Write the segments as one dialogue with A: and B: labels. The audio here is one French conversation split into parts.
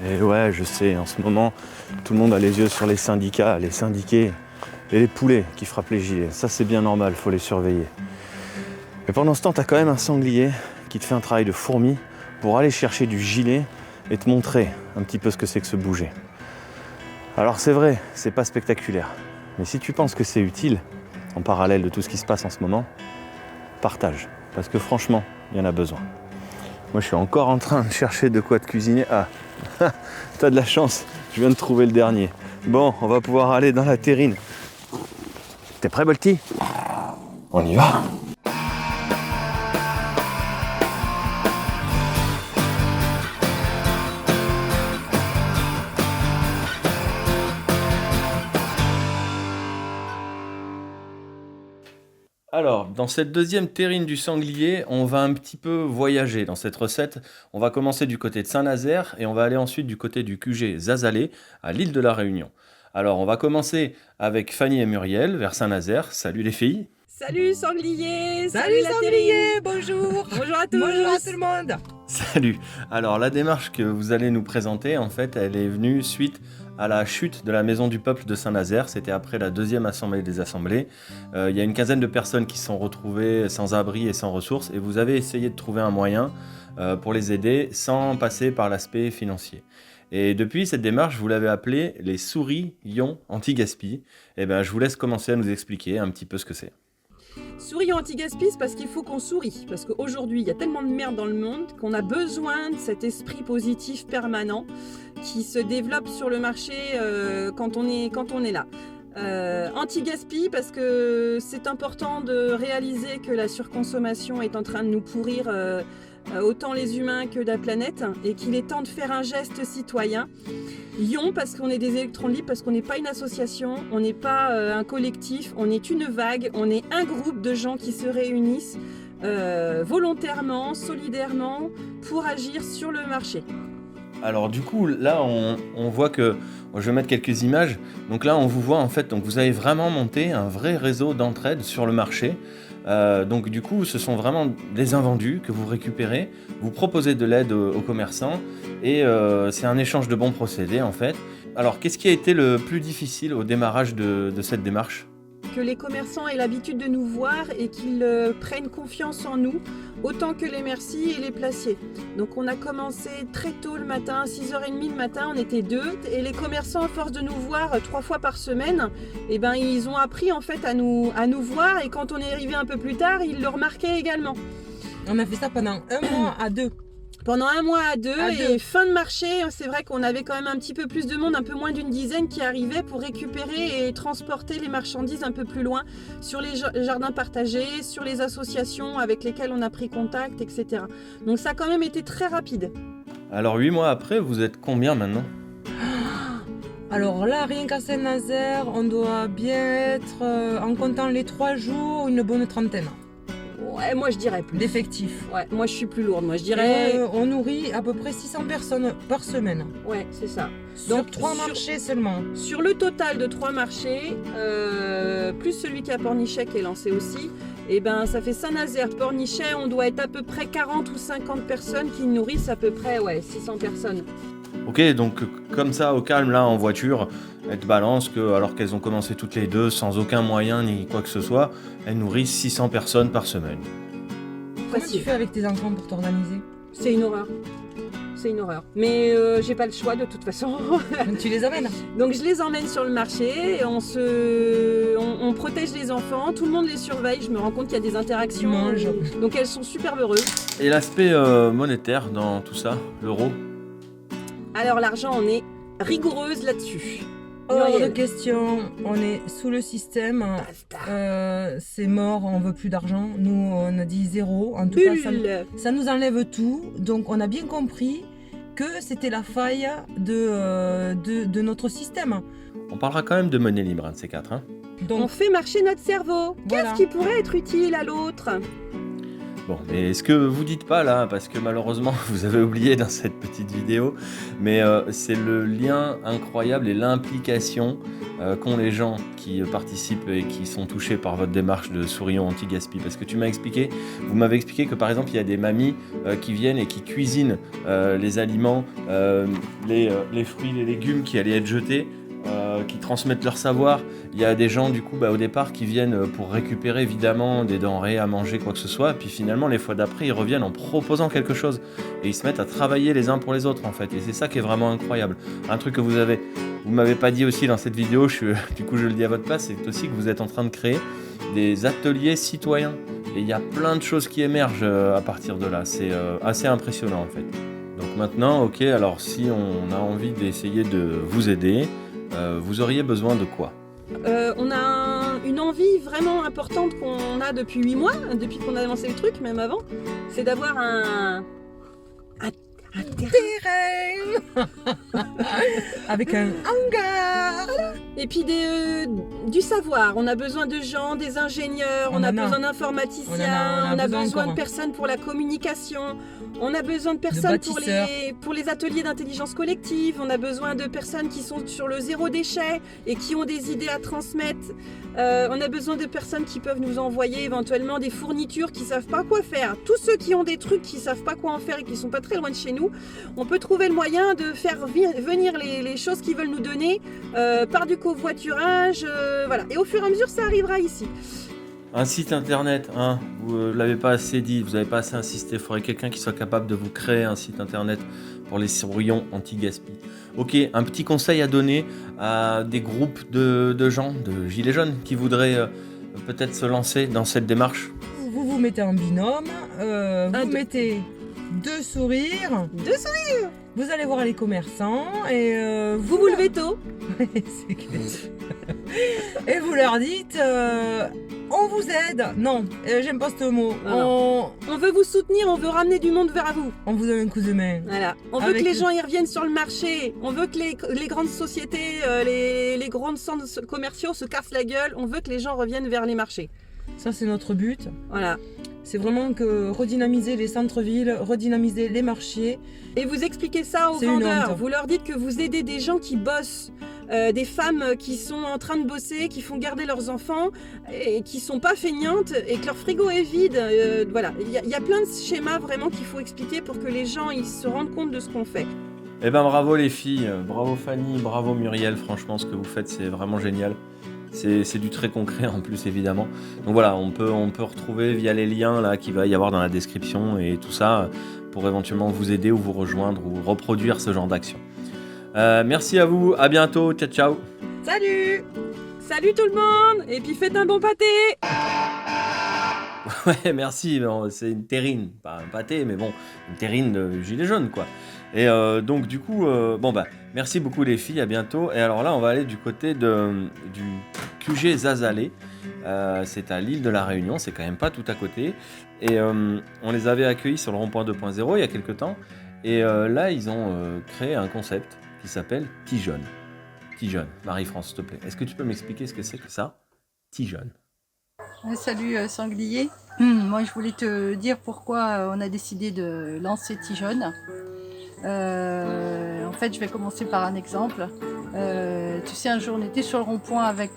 A: Et ouais, je sais, en ce moment, tout le monde a les yeux sur les syndicats, les syndiqués et les poulets qui frappent les gilets. Ça, c'est bien normal, faut les surveiller. Mais pendant ce temps, t'as quand même un sanglier qui te fait un travail de fourmi pour aller chercher du gilet et te montrer un petit peu ce que c'est que ce bouger. Alors c'est vrai, c'est pas spectaculaire. Mais si tu penses que c'est utile, en parallèle de tout ce qui se passe en ce moment, partage. Parce que franchement, il y en a besoin. Moi, je suis encore en train de chercher de quoi te cuisiner. Ah, t'as de la chance, je viens de trouver le dernier. Bon, on va pouvoir aller dans la terrine. T'es prêt, Bolty? On y va. Alors, dans cette deuxième terrine du sanglier, on va un petit peu voyager dans cette recette. On va commencer du côté de Saint-Nazaire et on va aller ensuite du côté du QG Zazalé, à l'île de la Réunion. Alors, on va commencer avec Fanny et Muriel vers Saint-Nazaire. Salut les filles.
B: Salut sanglier.
C: Salut
B: la
C: sanglier,
B: terrine.
C: bonjour.
B: Bonjour à tous.
C: Bonjour à tout le monde.
A: Salut. Alors, la démarche que vous allez nous présenter, en fait, elle est venue suite à la chute de la Maison du Peuple de Saint-Nazaire. C'était après la deuxième assemblée des assemblées. Il y a une quinzaine de personnes qui se sont retrouvées sans abri et sans ressources. Et vous avez essayé de trouver un moyen pour les aider sans passer par l'aspect financier. Et depuis cette démarche, vous l'avez appelée les souris ions anti-gaspi. Et ben, je vous laisse commencer à nous expliquer un petit peu ce que c'est.
B: Sourions anti-gaspi, c'est parce qu'il faut qu'on sourit. Parce qu'aujourd'hui, il y a tellement de merde dans le monde qu'on a besoin de cet esprit positif permanent qui se développe sur le marché quand on est là. Anti-gaspi parce que c'est important de réaliser que la surconsommation est en train de nous pourrir autant les humains que la planète et qu'il est temps de faire un geste citoyen. Ion parce qu'on est des électrons libres, parce qu'on n'est pas une association, on n'est pas un collectif, on est une vague, on est un groupe de gens qui se réunissent volontairement, solidairement pour agir sur le marché.
A: Alors du coup, là, on voit que... Je vais mettre quelques images. Donc là, on vous voit en fait, donc vous avez vraiment monté un vrai réseau d'entraide sur le marché. Donc du coup, ce sont vraiment des invendus que vous récupérez. Vous proposez de l'aide aux commerçants et c'est un échange de bons procédés en fait. Alors, qu'est-ce qui a été le plus difficile au démarrage de cette démarche ?
B: Que les commerçants aient l'habitude de nous voir et qu'ils prennent confiance en nous, autant que les merci et les placiers. Donc on a commencé très tôt le matin, 6h30 le matin, on était 2. Et les commerçants, à force de nous voir 3 fois par semaine, eh ben, ils ont appris en fait à nous voir. Et quand on est arrivé un peu plus tard, ils le remarquaient également.
C: On a fait ça pendant un mois à 2.
B: Pendant un mois à 2 et
C: 2.
B: fin de marché, c'est vrai qu'on avait quand même un petit peu plus de monde, un peu moins d'une dizaine qui arrivait pour récupérer et transporter les marchandises un peu plus loin sur les jardins partagés, sur les associations avec lesquelles on a pris contact, etc. Donc ça a quand même été très rapide.
A: Alors 8 mois après, vous êtes combien maintenant ?
C: Alors là, rien qu'à Saint-Nazaire, on doit bien être, en comptant les 3 jours, une bonne trentaine
B: Ouais, moi je dirais plus.
C: d'effectifs.
B: Ouais, moi je suis plus lourde, moi je dirais...
C: Et, on nourrit à peu près 600 personnes par semaine.
B: Ouais, c'est ça.
C: Donc 3 marchés seulement.
B: Sur le total de 3 marchés, plus celui qui a Pornichet qui est lancé aussi, et ben ça fait Saint-Nazaire, Pornichet, on doit être à peu près 40 ou 50 personnes qui nourrissent à peu près 600 personnes.
A: Ok, donc comme ça, au calme, là, en voiture, elles te balancent que, alors qu'elles ont commencé toutes les deux, sans aucun moyen ni quoi que ce soit, elles nourrissent 600 personnes par semaine.
C: Comment
B: Facile.
C: tu fais avec tes enfants pour t'organiser?
B: C'est une horreur. C'est une horreur. Mais j'ai pas le choix de toute façon.
C: Tu les amènes?
B: Donc je les emmène sur le marché, et on protège les enfants, tout le monde les surveille, je me rends compte qu'il y a des interactions.
C: Ils mangent.
B: Donc elles sont super heureuses.
A: Et l'aspect monétaire dans tout ça, l'euro ?
B: Alors l'argent, on est rigoureuse là-dessus.
C: Hors de
B: Muriel.
C: question, on est sous le système, c'est mort, on veut plus d'argent. Nous, on a dit 0. En tout cas, ça nous enlève tout. Donc, on a bien compris que c'était la faille de notre système.
A: On parlera quand même de monnaie libre, un de ces quatre. Hein.
B: On
C: Donc,
B: fait marcher notre cerveau.
C: Voilà.
B: Qu'est-ce qui pourrait être utile à l'autre?
A: Bon, mais ce que vous dites pas là, parce que malheureusement vous avez oublié dans cette petite vidéo, mais c'est le lien incroyable et l'implication qu'ont les gens qui participent et qui sont touchés par votre démarche de Sourions Anti-Gaspi. Parce que vous m'avez expliqué que par exemple il y a des mamies qui viennent et qui cuisinent les aliments, les fruits, les légumes qui allaient être jetés, qui transmettent leur savoir. Il y a des gens du coup au départ qui viennent pour récupérer évidemment des denrées à manger, quoi que ce soit, puis finalement les fois d'après ils reviennent en proposant quelque chose et ils se mettent à travailler les uns pour les autres en fait, et c'est ça qui est vraiment incroyable. Un truc que vous m'avez pas dit aussi dans cette vidéo, du coup je le dis à votre place, c'est aussi que vous êtes en train de créer des ateliers citoyens et il y a plein de choses qui émergent à partir de là, c'est assez impressionnant en fait. Donc maintenant, ok, alors si on a envie d'essayer de vous aider, vous auriez besoin de quoi ?
B: On a une envie vraiment importante qu'on a depuis 8 mois, depuis qu'on a lancé le truc, même avant, c'est d'avoir un
C: terrain avec un hangar
B: et puis du savoir. On a besoin de gens, des ingénieurs, on a besoin d'informaticiens, on a besoin de personnes pour la communication, on a besoin de personnes pour les ateliers d'intelligence collective, on a besoin de personnes qui sont sur le zéro déchet et qui ont des idées à transmettre. On a besoin de personnes qui peuvent nous envoyer éventuellement des fournitures qui savent pas quoi faire. Tous ceux qui ont des trucs qui savent pas quoi en faire et qui sont pas très loin de chez nous, on peut trouver le moyen de faire venir les choses qu'ils veulent nous donner par du covoiturage, voilà. Et au fur et à mesure, ça arrivera ici.
A: Un site internet, hein, vous ne l'avez pas assez dit, vous n'avez pas assez insisté. Il faudrait quelqu'un qui soit capable de vous créer un site internet pour les Sourions Anti-Gaspi. Ok, un petit conseil à donner à des groupes de gens, de gilets jaunes, qui voudraient peut-être se lancer dans cette démarche.
C: Vous vous mettez en binôme, vous mettez 2 sourires.
B: 2 sourires.
C: Vous allez voir les commerçants et
B: vous levez tôt.
C: Et vous leur dites on vous aide. Non, j'aime pas ce mot.
B: On veut vous soutenir, on veut ramener du monde vers vous.
C: On vous donne un coup de main.
B: Voilà. On veut que les gens y reviennent sur le marché. On veut que les grandes sociétés, les grands centres commerciaux se cassent la gueule. On veut que les gens reviennent vers les marchés.
C: Ça, c'est notre but.
B: Voilà.
C: C'est vraiment que redynamiser les centres-villes, redynamiser les marchés.
B: Et vous expliquez ça aux vendeurs. Vous leur dites que vous aidez des gens qui bossent, des femmes qui sont en train de bosser, qui font garder leurs enfants et qui sont pas feignantes et que leur frigo est vide. Voilà, il y a plein de schémas vraiment qu'il faut expliquer pour que les gens ils se rendent compte de ce qu'on fait.
A: Eh ben bravo les filles, bravo Fanny, bravo Muriel, franchement ce que vous faites c'est vraiment génial. C'est du très concret en plus évidemment. Donc voilà, on peut retrouver via les liens là qu'il va y avoir dans la description et tout ça pour éventuellement vous aider ou vous rejoindre ou reproduire ce genre d'action. Merci à vous, à bientôt, ciao ciao.
B: Salut tout le monde, et puis faites un bon pâté.
A: Ouais merci, c'est une terrine, pas un pâté mais bon, une terrine de gilet jaune quoi. Et donc du coup, merci beaucoup les filles, à bientôt. Et alors là on va aller du côté du QG Zazalé, c'est à l'île de la Réunion, c'est quand même pas tout à côté. Et on les avait accueillis sur le rond-point 2.0 il y a quelques temps. Et là ils ont créé un concept qui s'appelle Tijeune. Tijeune, Marie-France s'il te plaît, est-ce que tu peux m'expliquer ce que c'est que ça, Tijeune?
D: Salut Sanglier, moi je voulais te dire pourquoi on a décidé de lancer Tijeune. En fait je vais commencer par un exemple. Tu sais, un jour on était sur le rond-point avec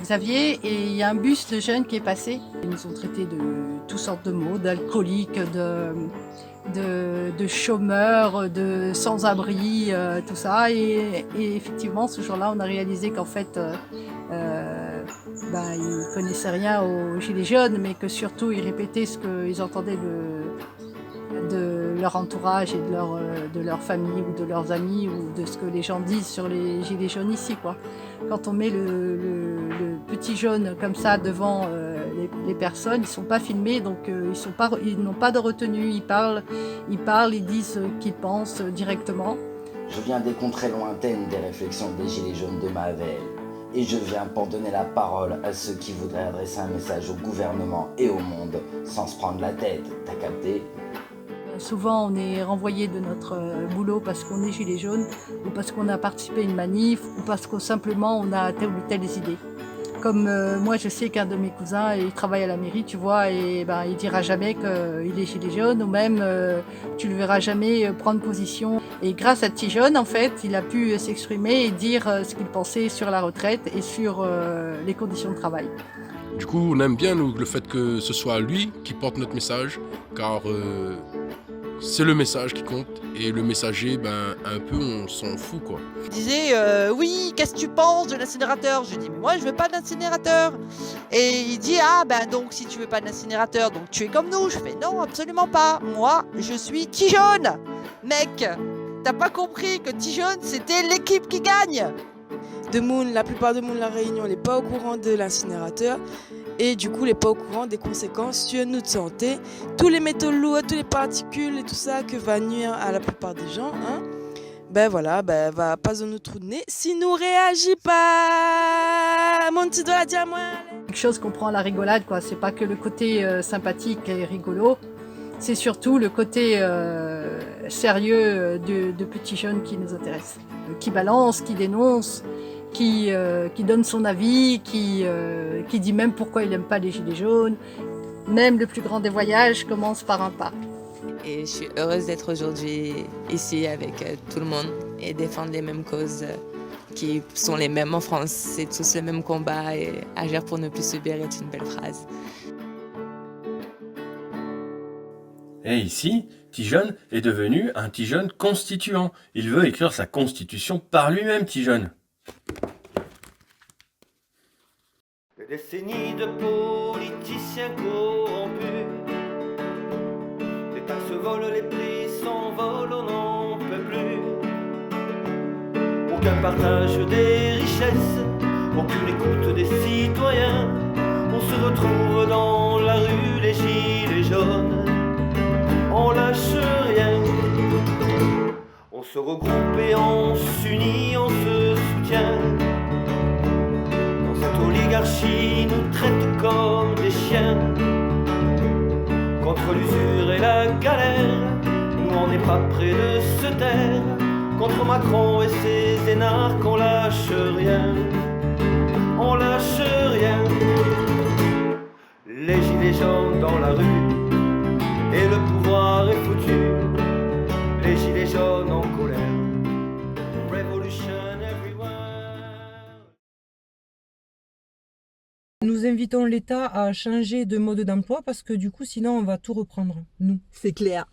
D: Xavier et il y a un bus de jeunes qui est passé. Ils nous ont traités de toutes sortes de mots, d'alcooliques, de chômeurs, de sans-abri, tout ça. Et effectivement, ce jour-là, on a réalisé qu'en fait, ils connaissaient rien aux Gilets jaunes, mais que surtout, ils répétaient ce qu'ils entendaient de leur entourage et de leur famille ou de leurs amis ou de ce que les gens disent sur les Gilets jaunes ici, quoi. Quand on met le petit jaune comme ça devant les personnes, ils sont pas filmés, donc ils n'ont pas de retenue, ils parlent, ils disent ce qu'ils pensent directement.
E: Je viens des contrées lointaines des réflexions des Gilets jaunes de Mavel, et je viens pour donner la parole à ceux qui voudraient adresser un message au gouvernement et au monde sans se prendre la tête, t'as capté ?
D: Souvent, on est renvoyé de notre boulot parce qu'on est gilet jaune ou parce qu'on a participé à une manif ou parce que simplement on a telle ou telle idée. Comme moi, je sais qu'un de mes cousins, il travaille à la mairie, tu vois, et ben, il dira jamais qu'il est gilet jaune, ou même tu le verras jamais prendre position. Et grâce à Tijeune, en fait, il a pu s'exprimer et dire ce qu'il pensait sur la retraite et sur les conditions de travail.
F: Du coup, on aime bien le fait que ce soit lui qui porte notre message, car c'est le message qui compte, et le messager, ben, un peu, on s'en fout, quoi.
G: Il disait oui, qu'est-ce que tu penses de l'incinérateur? Je lui dis mais moi je veux pas d'incinérateur. Et il dit ah ben donc si tu veux pas d'incinérateur, donc tu es comme nous. Je fais non, absolument pas. Moi je suis Tijeune. Mec, t'as pas compris que Tijeune c'était l'équipe qui gagne.
H: De Moon, la plupart de Moon La Réunion n'est pas au courant de l'incinérateur et du coup n'est pas au courant des conséquences sur notre santé, tous les métaux lourds, toutes les particules et tout ça que va nuire à la plupart des gens, hein. Ben voilà, ben va pas dans notre trou de nez si nous réagit pas. Mon petit doigt dit à moi.
D: Quelque chose qu'on prend à la rigolade, quoi. C'est pas que le côté sympathique et rigolo, c'est surtout le côté sérieux de petits jeunes qui nous intéressent, qui balance, qui dénonce, qui donne son avis, qui dit même pourquoi il n'aime pas les gilets jaunes. Même le plus grand des voyages commence par un pas.
I: Et je suis heureuse d'être aujourd'hui ici avec tout le monde et défendre les mêmes causes qui sont les mêmes en France. C'est tous le même combat et agir pour ne plus subir est une belle phrase.
A: Et ici, Tijeune est devenu un Tijeune constituant. Il veut écrire sa constitution par lui-même, Tijeune.
J: Des décennies de politiciens corrompus. Les taxes volent, les prix s'envolent, on n'en peut plus. Aucun partage des richesses, aucune écoute des citoyens. On se retrouve dans la rue, les gilets jaunes. On lâche rien. On se regroupe et on s'unit, on se soutient. Dans cette oligarchie nous traite comme des chiens. Contre l'usure et la galère, nous on n'est pas près de se taire. Contre Macron et ses énarques, on lâche rien. On lâche rien. Les gilets jaunes dans la rue, et le pouvoir est foutu. Les gilets jaunes en colère. Revolution everywhere.
C: Nous invitons l'État à changer de mode d'emploi parce que du coup, sinon, on va tout reprendre, nous.
B: C'est clair.